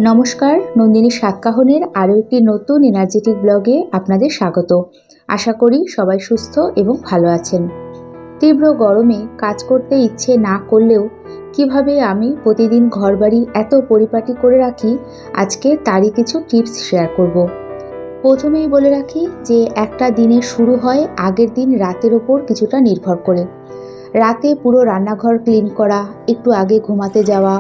নমস্কার, নন্দিনী সাতকাহনের আরও একটি নতুন এনার্জেটিক ব্লগে আপনাদের স্বাগত। আশা করি সবাই সুস্থ এবং ভালো আছেন। তীব্র গরমে কাজ করতে ইচ্ছে না করলেও কিভাবে আমি প্রতিদিন ঘরবাড়ি এত পরিপাটি করে রাখি, আজকে তারই কিছু টিপস শেয়ার করব। প্রথমেই বলে রাখি যে একটা দিনের শুরু হয় আগের দিন রাতের ওপর কিছুটা নির্ভর করে। রাতে পুরো রান্নাঘর ক্লিন করা, একটু আগে ঘুমাতে যাওয়া,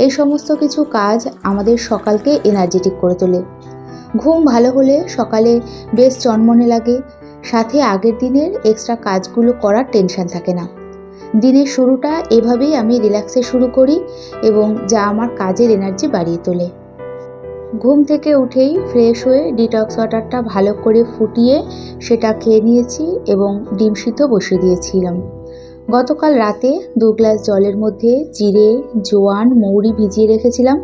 এই সমস্ত কিছু কাজ আমাদের সকালকে এনার্জেটিক করে তোলে। ঘুম ভালো হলে সকালে বেশ চনমনে লাগে, সাথে আগের দিনের এক্সট্রা কাজগুলো করার টেনশন থাকে না। দিনের শুরুটা এভাবেই আমি রিল্যাক্সে শুরু করি এবং যা আমার কাজের এনার্জি বাড়িয়ে তোলে। ঘুম থেকে উঠেই ফ্রেশ হয়ে ডিটক্স ওয়াটারটা ভালো করে ফুটিয়ে সেটা খেয়ে নিয়েছি এবং ডিম সিদ্ধ বসিয়ে দিয়েছিলাম। গতকাল রাতে 2 গ্লাস জলের মধ্যে জিরে, জোয়ান, মৌরি ভিজিয়ে রেখেছিলাম।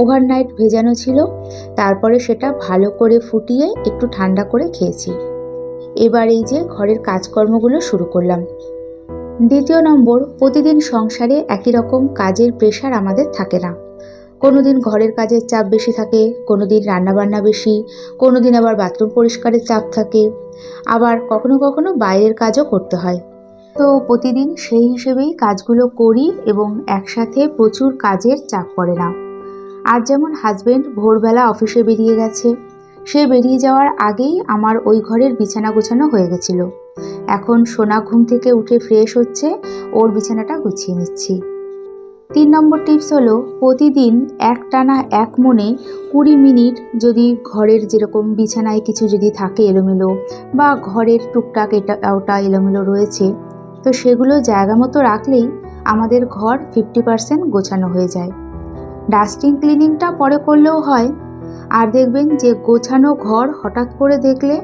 ওভারনাইট ভেজানো ছিল। তারপরে সেটা ভালো করে ফুটিয়ে একটু ঠান্ডা করে খেয়েছি। এবার এই যে ঘরের কাজকর্মগুলো শুরু করলাম। দ্বিতীয় নম্বর, প্রতিদিন সংসারে একই রকম কাজের প্রেশার আমাদের থাকে না। কোনো দিন ঘরের কাজের চাপ বেশি থাকে, কোনো দিন রান্নাবান্না বেশি, কোনো দিন আবার বাথরুম পরিষ্কারের চাপ থাকে, আবার কখনো কখনো বাইরের কাজও করতে হয়। তো প্রতিদিন সেই হিসেবেই কাজগুলো করি এবং একসাথে প্রচুর কাজের চাপ পড়ে না। আজ যেমন হাজব্যান্ড ভোরবেলা অফিসে বেরিয়ে গেছে, সে বেরিয়ে যাওয়ার আগেই আমার ওই ঘরের বিছানা গোছানো হয়ে গেছিল। এখন সোনা ঘুম থেকে উঠে ফ্রেশ হচ্ছে, ওর বিছানাটা গুছিয়ে নিচ্ছি। 3 নম্বর টিপস হলো, প্রতিদিন একটানা এক মনে 20 মিনিট যদি ঘরের যেরকম বিছানায় কিছু যদি থাকে এলোমেলো, বা ঘরের টুকটাক এটা ওটা এলোমেলো রয়েছে, তো সেগুলো জায়গা মতো রাখলেই আমাদের ঘর 50% গোছানো হয়ে যায়। ডাস্টিং ক্লিনিংটা পরে করলেও হয়। আর দেখবেন যে গোছানো ঘর হঠাৎ করে দেখলে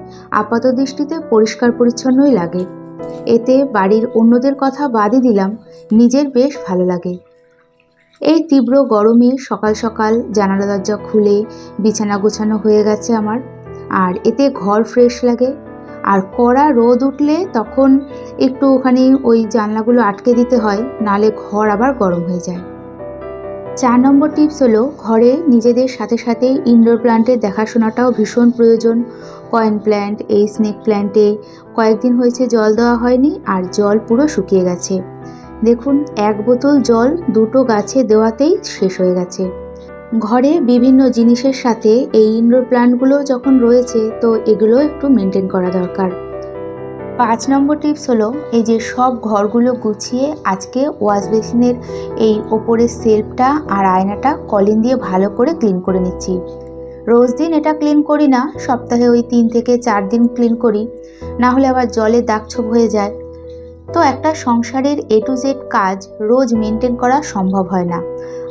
আপাত দৃষ্টিতে পরিষ্কার পরিচ্ছন্নই লাগে। এতে বাড়ির অন্যদের কথা বাদই দিলাম, নিজের বেশ ভালো লাগে। এই তীব্র গরমে সকাল সকাল জানালা দরজা খুলে বিছানা গোছানো হয়ে গেছে আমার, আর এতে ঘর ফ্রেশ লাগে। আর কড়া রোদ উঠলে তখন একটুখানি ওই জানলাগুলো আটকে দিতে হয়, নালে ঘর আবার গরম হয়ে যায়। 4 নম্বর টিপস হলো, ঘরে নিজেদের সাথে সাথে ইনডোর প্ল্যান্টের দেখাশোনাটাও ভীষণ প্রয়োজন। কয়েন প্ল্যান্ট, এই স্নেক প্ল্যান্টে কয়েকদিন হয়েছে জল দেওয়া হয়নি, আর জল পুরো শুকিয়ে গেছে। দেখুন, 1 বোতল জল 2টো গাছে দেওয়াতেই শেষ হয়ে গেছে। ঘরে বিভিন্ন জিনিসের সাথে এই ইনডোর প্ল্যান্টগুলো যখন রয়েছে, তো এগুলো একটু মেনটেন করা দরকার। 5 নম্বর টিপস হলো, এই যে সব ঘরগুলো গুছিয়ে আজকে ওয়াশ বেসিনের এই ওপরের সেলফটা আর আয়নাটা কলিন দিয়ে ভালো করে ক্লিন করে নিচ্ছি। রোজ দিন এটা ক্লিন করি না, সপ্তাহে ওই 3 থেকে 4 দিন ক্লিন করি, না হলে আবার জলে দাগ ছোপ হয়ে যায়। তো একটা সংসারের A to Z কাজ রোজ মেনটেন করা সম্ভব হয় না,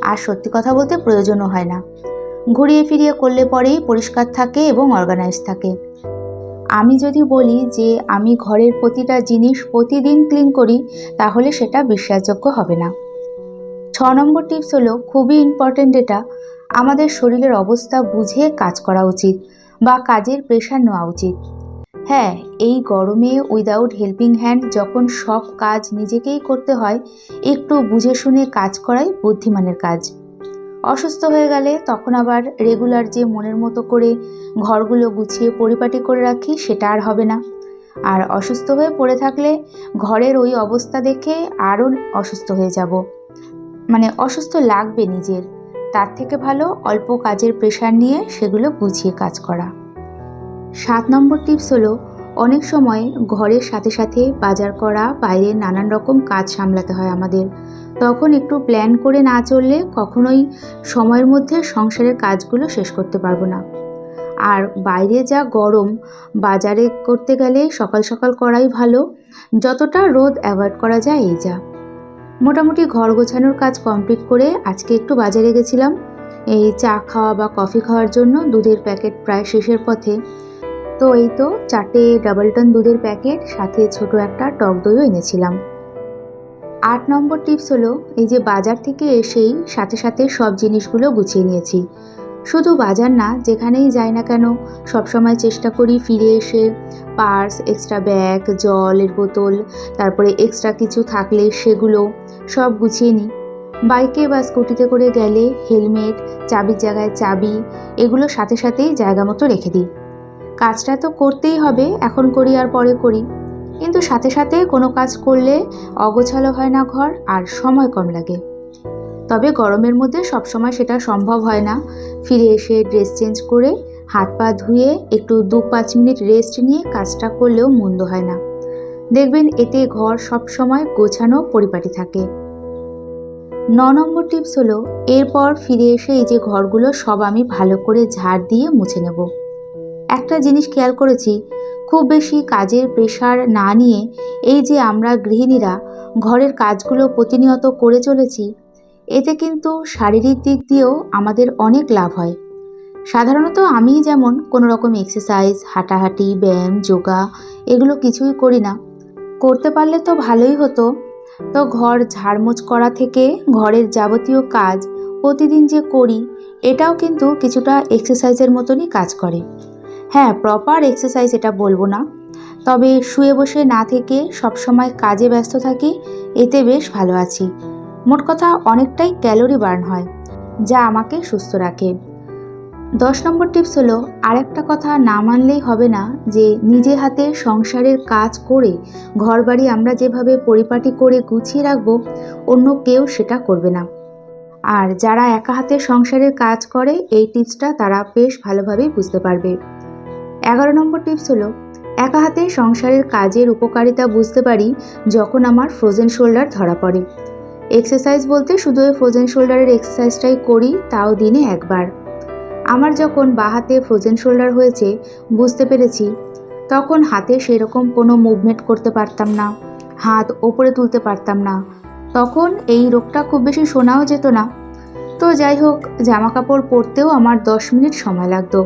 আর সত্যি কথা বলতে প্রয়োজনও হয় না। ঘুরিয়ে ফিরিয়ে করলে পরেই পরিষ্কার থাকে এবং অর্গানাইজ থাকে। আমি যদি বলি যে আমি ঘরের প্রতিটা জিনিস প্রতিদিন ক্লিন করি, তাহলে সেটা বিশ্বাসযোগ্য হবে না। 6 নম্বর টিপস হলো, খুবই ইম্পর্ট্যান্ট এটা, আমাদের শরীরের অবস্থা বুঝে কাজ করা উচিত বা কাজের প্রেশার নেওয়া উচিত। হ্যাঁ, এই গরমে উইদাউট হেল্পিং হ্যান্ড যখন সব কাজ নিজেকেই করতে হয়, একটু বুঝে শুনে কাজ করাই বুদ্ধিমানের কাজ। অসুস্থ হয়ে গেলে তখন আবার রেগুলার যে মনের মতো করে ঘরগুলো গুছিয়ে পরিপাটি করে রাখি, সেটা আর হবে না। আর অসুস্থ হয়ে পড়ে থাকলে ঘরের ওই অবস্থা দেখে আরও অসুস্থ হয়ে যাব, মানে অসুস্থ লাগবে নিজের। তার থেকে ভালো অল্প কাজের প্রেশার নিয়ে সেগুলো গুছিয়ে কাজ করা। 7 নম্বর টিপস হলো, অনেক সময় ঘরের সাথে সাথে বাজার করা, বাইরের নানান রকম কাজ সামলাতে হয় আমাদের। তখন একটু প্ল্যান করে না চললে কখনোই সময়ের মধ্যে সংসারের কাজগুলো শেষ করতে পারবো না। আর বাইরে যা গরম, বাজারে করতে গেলে সকাল সকাল করাই ভালো, যতটা রোদ অ্যাভয়েড করা যায় এই যা। মোটামুটি ঘর গোছানোর কাজ কমপ্লিট করে আজকে একটু বাজারে গেছিলাম, এই চা খাওয়া বা কফি খাওয়ার জন্য। দুধের প্যাকেট প্রায় শেষের পথে, তো এই তো 4টে ডাবল টন দুধের প্যাকেট, সাথে ছোট একটা টক দইও এনেছিলাম। 8 নম্বর টিপস হলো, এই যে বাজার থেকে এসেই সাথে সাথে সব জিনিসগুলো গুছিয়ে নিয়েছি। শুধু বাজার না, যেখানেই যাই না কেন সবসময় চেষ্টা করি ফিরে এসে পার্স, এক্সট্রা ব্যাগ, জলের বোতল, তারপরে এক্সট্রা কিছু থাকলে সেগুলো সব গুছিয়ে নিই। বাইকে বা স্কুটিতে করে গেলে হেলমেট, চাবির জায়গায় চাবি, এগুলো সাথে সাথেই জায়গা মতো রেখে দিই। কাজটা তো করতেই হবে, এখন করি আর পরে করি, কিন্তু সাথে সাথে কোনো কাজ করলে অগোছালো হয় না ঘর, আর সময় কম লাগে। তবে গরমের মধ্যে সবসময় সেটা সম্ভব হয় না। ফিরে এসে ড্রেস চেঞ্জ করে হাত পা ধুয়ে একটু 2-5 মিনিট রেস্ট নিয়ে কাজটা করলেও মন্দ হয় না। দেখবেন এতে ঘর সবসময় গোছানো পরিপাটি থাকে। 9 নম্বর টিপস হলো, এরপর ফিরে এসে এই যে ঘরগুলো সব আমি ভালো করে ঝাড় দিয়ে মুছে নেব। একটা জিনিস খেয়াল করেছি, খুব বেশি কাজের প্রেশার না নিয়ে এই যে আমরা গৃহিণীরা ঘরের কাজগুলো প্রতিনিয়ত করে চলেছি, এতে কিন্তু শারীরিক দিক দিয়েও আমাদের অনেক লাভ হয়। সাধারণত আমি যেমন কোনো রকম এক্সারসাইজ, হাঁটাহাঁটি, ব্যায়াম, যোগা এগুলো কিছুই করি না। করতে পারলে তো ভালোই হতো। তো ঘর ঝাড়মোছ করা থেকে ঘরের যাবতীয় কাজ প্রতিদিন যে করি, এটাও কিন্তু কিছুটা এক্সারসাইজের মতনই কাজ করে। হ্যাঁ, প্রপার এক্সারসাইজ এটা বলবো না, তবে শুয়ে বসে না থেকে সবসময় কাজে ব্যস্ত থাকি, এতে বেশ ভালো আছি। মোট কথা অনেকটাই ক্যালোরি বার্ন হয়, যা আমাকে সুস্থ রাখে। 10 নম্বর টিপস হলো, আরেকটা কথা না মানলেই হবে না, যে নিজে হাতে সংসারের কাজ করে ঘরবাড়ি আমরা যেভাবে পরিপাটি করে গুছিয়ে রাখবো, অন্য কেউ সেটা করবে না। আর যারা একা হাতে সংসারের কাজ করে, এই টিপসটা তারা বেশ ভালোভাবেই বুঝতে পারবে। 11 নম্বর টিপস হলো, একা হাতে সংসারের কাজের উপকারিতা বুঝতে পারি যখন আমার ফ্রোজেন শোল্ডার ধরা পড়ে। এক্সারসাইজ বলতে শুধু ওই ফ্রোজেন শোল্ডারের এক্সারসাইজটাই করি, তাও দিনে একবার। আমার যখন বাঁ হাতে ফ্রোজেন শোল্ডার হয়েছে বুঝতে পেরেছি, তখন হাতে সেরকম কোনো মুভমেন্ট করতে পারতাম না, হাত ওপরে তুলতে পারতাম না। তখন এই রোগটা খুব বেশি শোনাও যেত না। তো যাই হোক, জামা কাপড় পরতেও আমার 10 মিনিট সময় লাগতো।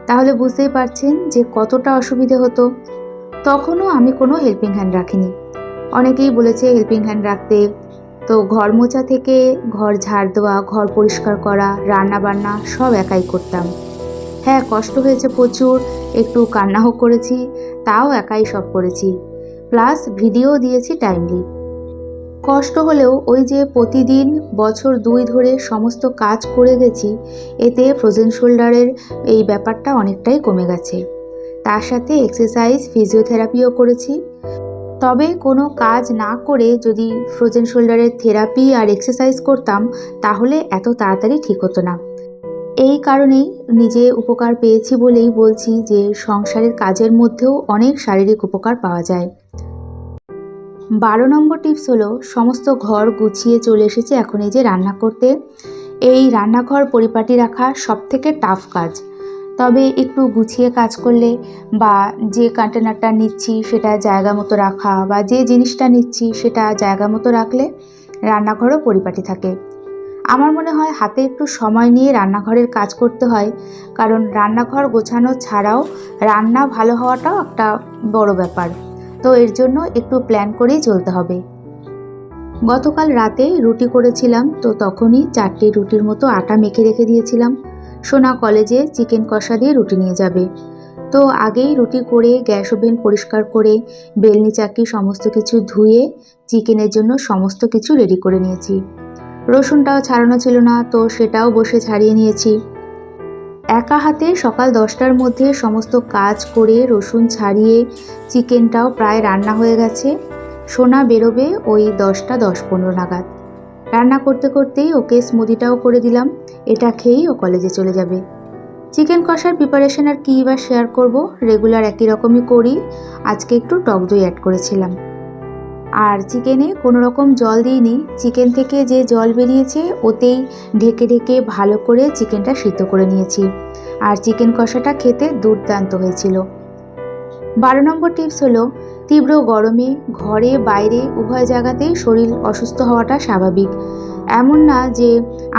তাহলে বুঝতেই পারছেন যে কতটা অসুবিধে হতো। তখনও আমি কোনো হেল্পিং হ্যান্ড রাখিনি। অনেকেই বলেছে হেল্পিং হ্যান্ড রাখতে। তো ঘর মোছা থেকে ঘর ঝাড় দেওয়া, ঘর পরিষ্কার করা, রান্না বান্না সব একাই করতাম। হ্যাঁ, কষ্ট হয়েছে প্রচুর, একটু কান্নাও করেছি, তাও একাই সব করেছি। প্লাস ভিডিও দিয়েছি টাইমলি। কষ্ট হলেও ওই যে প্রতিদিন বছর 2 ধরে সমস্ত কাজ করে গেছি, এতে ফ্রোজেন শোল্ডারের এই ব্যাপারটা অনেকটাই কমে গেছে। তার সাথে এক্সারসাইজ, ফিজিওথেরাপিও করেছি। তবে কোনো কাজ না করে যদি ফ্রোজেন শোল্ডারের থেরাপি আর এক্সারসাইজ করতাম, তাহলে এত তাড়াতাড়ি ঠিক হতো না। এই কারণেই নিজে উপকার পেয়েছি বলেই বলছি যে সংসারের কাজের মধ্যেও অনেক শারীরিক উপকার পাওয়া যায়। 12 নম্বর টিপস হলো, সমস্ত ঘর গুছিয়ে চলে এসেছে এখন এই যে রান্না করতে। এই রান্নাঘর পরিপাটি রাখা সবথেকে টাফ কাজ। তবে একটু গুছিয়ে কাজ করলে, বা যে কন্টেনারটা নিচ্ছি সেটা জায়গা মতো রাখা, বা যে জিনিসটা নিচ্ছি সেটা জায়গা মতো রাখলে রান্নাঘরও পরিপাটি থাকে। আমার মনে হয় হাতে একটু সময় নিয়ে রান্নাঘরের কাজ করতে হয়, কারণ রান্নাঘর গোছানো ছাড়াও রান্না ভালো হওয়াটাও একটা বড় ব্যাপার। তো এর জন্য একটু প্ল্যান করেই চলতে হবে। গতকাল রাতে রুটি করেছিলাম, তো তখনই 4টে রুটির মতো আটা মেখে রেখে দিয়েছিলাম। সোনা কলেজে চিকেন কষা দিয়ে রুটি নিয়ে যাবে। তো আগেই রুটি করে গ্যাস ওভেন পরিষ্কার করে বেলনি চাকি সমস্ত কিছু ধুয়ে চিকেনের জন্য সমস্ত কিছু রেডি করে নিয়েছি। রসুনটাও ছাড়ানো ছিল না, তো সেটাও বসে ছাড়িয়ে নিয়েছি। একা হাতে সকাল 10টার মধ্যে সমস্ত কাজ করে রসুন ছাড়িয়ে চিকেনটাও প্রায় রান্না হয়ে গেছে। সোনা বেরোবে ওই 10টা 10-15 নাগাদ। রান্না করতে করতেই ওকে স্মুদিটাও করে দিলাম, এটা খেয়েই ও কলেজে চলে যাবে। চিকেন কষার প্রিপারেশন আর কী বা শেয়ার করব, রেগুলার একই রকমই করি। আজকে একটু টক দই অ্যাড করেছিলাম। আর চিকেনে কোনো রকম জল দিইনি, চিকেন থেকে যে জল বেরিয়েছে ওতেই ঢেকে ঢেকে ভালো করে চিকেনটা সিদ্ধ করে নিয়েছি। আর চিকেন কষাটা খেতে দুর্দান্ত হয়েছিল। 12 নম্বর টিপস হলো, তীব্র গরমে ঘরে বাইরে উভয় জায়গাতেই শরীর অসুস্থ হওয়াটা স্বাভাবিক। এমন না যে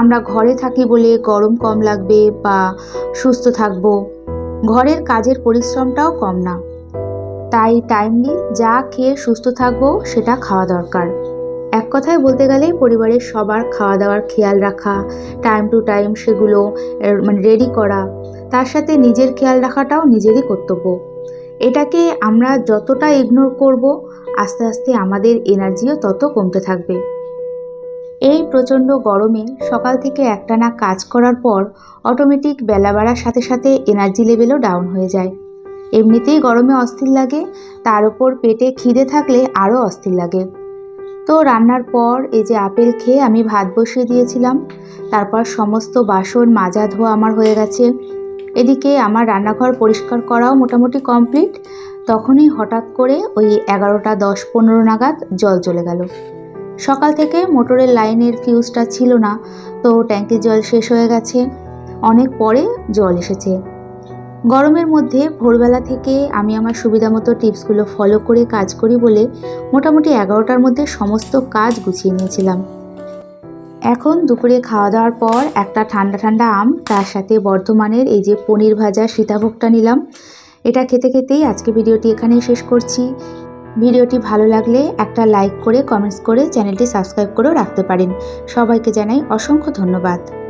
আমরা ঘরে থাকি বলে গরম কম লাগবে বা সুস্থ থাকবো। ঘরের কাজের পরিশ্রমটাও কম না। তাই টাইমলি যা খেয়ে সুস্থ থাকবো সেটা খাওয়া দরকার। এক কথায় বলতে গেলে পরিবারের সবার খাওয়া দাওয়ার খেয়াল রাখা, টাইম টু টাইম সেগুলো রেডি করা, তার সাথে নিজের খেয়াল রাখাটাও নিজেরই কর্তব্য। এটাকে আমরা যতটা ইগনোর করব, আস্তে আস্তে আমাদের এনার্জিও তত কমতে থাকবে। এই প্রচণ্ড গরমে সকাল থেকে একটানা কাজ করার পর অটোমেটিক বেলা বাড়ার সাথে সাথে এনার্জি লেভেলও ডাউন হয়ে যায়। এমনিতেই গরমে অস্থির লাগে, তার উপর পেটে খিদে থাকলে আরও অস্থির লাগে। তো রান্নার পর এই যে আপেল খেয়ে আমি ভাত বসিয়ে দিয়েছিলাম। তারপর সমস্ত বাসন মাজা ধোয়া আমার হয়ে গেছে। এদিকে আমার রান্নাঘর পরিষ্কার করাও মোটামুটি কমপ্লিট। তখনই হঠাৎ করে ওই 11টা 10-15 নাগাদ জল চলে গেল। সকাল থেকে মোটরের লাইনের ফিউজটা ছিল না, তো ট্যাঙ্কির জল শেষ হয়ে গেছে। অনেক পরে জল এসেছে। গরমের মধ্যে ভোরবেলা থেকে আমি আমার সুবিধা মতো টিপসগুলো ফলো করে কাজ করি বলে মোটামুটি 11টার মধ্যে সমস্ত কাজ গুছিয়ে নিয়েছিলাম। এখন দুপুরে খাওয়া দাওয়ার পর একটা ঠান্ডা ঠান্ডা আম, তার সাথে বর্ধমানের এই যে পনির ভাজা সীতাভোগটা নিলাম। এটা খেতে খেতেই আজকে ভিডিওটি এখানেই শেষ করছি। ভিডিওটি ভালো লাগলে একটা লাইক করে কমেন্টস করে চ্যানেলটি সাবস্ক্রাইব করেও রাখতে পারেন। সবাইকে জানাই অসংখ্য ধন্যবাদ।